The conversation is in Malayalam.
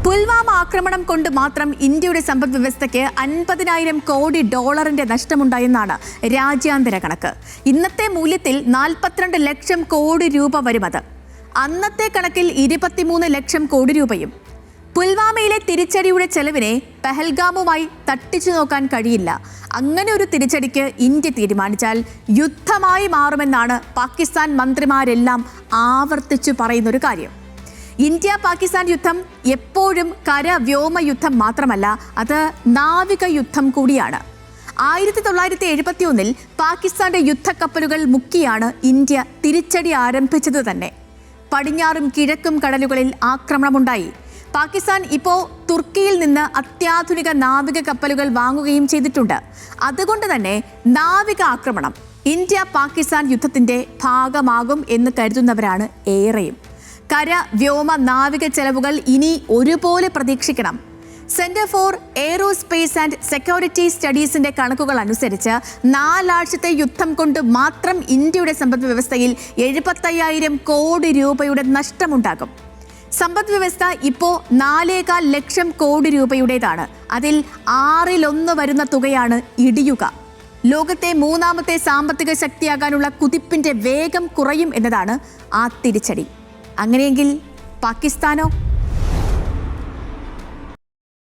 പുൽവാമ ആക്രമണം കൊണ്ട് മാത്രം ഇന്ത്യയുടെ സമ്പദ് വ്യവസ്ഥയ്ക്ക് 50,000 കോടി ഡോളറിന്റെ നഷ്ടമുണ്ടായെന്നാണ് രാജ്യാന്തര കണക്ക്. ഇന്നത്തെ മൂല്യത്തിൽ 42 ലക്ഷം കോടി രൂപ വരുമത്. അന്നത്തെ കണക്കിൽ 23 ലക്ഷം കോടി രൂപയും. പുൽവാമയിലെ തിരിച്ചടിയുടെ ചെലവിനെ പഹൽഗാമുമായി തട്ടിച്ചു നോക്കാൻ കഴിയില്ല. അങ്ങനെ ഒരു തിരിച്ചടിക്ക് ഇന്ത്യ തീരുമാനിച്ചാൽ യുദ്ധമായി മാറുമെന്നാണ് പാകിസ്ഥാൻ മന്ത്രിമാരെല്ലാം ആവർത്തിച്ചു പറയുന്നൊരു കാര്യം. ഇന്ത്യ പാകിസ്ഥാൻ യുദ്ധം എപ്പോഴും കര-വ്യോമ യുദ്ധം മാത്രമല്ല, അത് നാവിക യുദ്ധം കൂടിയാണ്. 1971 പാകിസ്ഥാന്റെ യുദ്ധക്കപ്പലുകൾ മുക്കിയാണ് ഇന്ത്യ തിരിച്ചടി ആരംഭിച്ചത് തന്നെ. പടിഞ്ഞാറും കിഴക്കും കടലുകളിൽ ആക്രമണമുണ്ടായി. പാകിസ്ഥാൻ ഇപ്പോൾ തുർക്കിയിൽ നിന്ന് അത്യാധുനിക നാവിക കപ്പലുകൾ വാങ്ങുകയും ചെയ്തിട്ടുണ്ട്. അതുകൊണ്ട് തന്നെ നാവിക ആക്രമണം ഇന്ത്യ പാകിസ്ഥാൻ യുദ്ധത്തിന്റെ ഭാഗമാകും എന്ന് കരുതുന്നവരാണ് ഏറെയും. കര, വ്യോമ, നാവിക ചെലവുകൾ ഇനി ഒരുപോലെ പ്രതീക്ഷിക്കണം. Centre for aerospace and security സ്റ്റഡീസിന്റെ കണക്കുകൾ അനുസരിച്ച് 4 ആഴ്ചത്തെ യുദ്ധം കൊണ്ട് മാത്രം ഇന്ത്യയുടെ സമ്പദ് വ്യവസ്ഥയിൽ 75,000 കോടി രൂപയുടെ നഷ്ടമുണ്ടാകും. സമ്പദ് വ്യവസ്ഥ ഇപ്പോൾ 4.25 ലക്ഷം കോടി രൂപയുടേതാണ്. അതിൽ 1/6 വരുന്ന തുകയാണ് ഇടിയുക. ലോകത്തെ 3ാമത്തെ സാമ്പത്തിക ശക്തിയാകാനുള്ള കുതിപ്പിന്റെ വേഗം കുറയും എന്നതാണ് ആ തിരിച്ചടി. അങ്ങനെയെങ്കിൽ പാകിസ്ഥാനോ?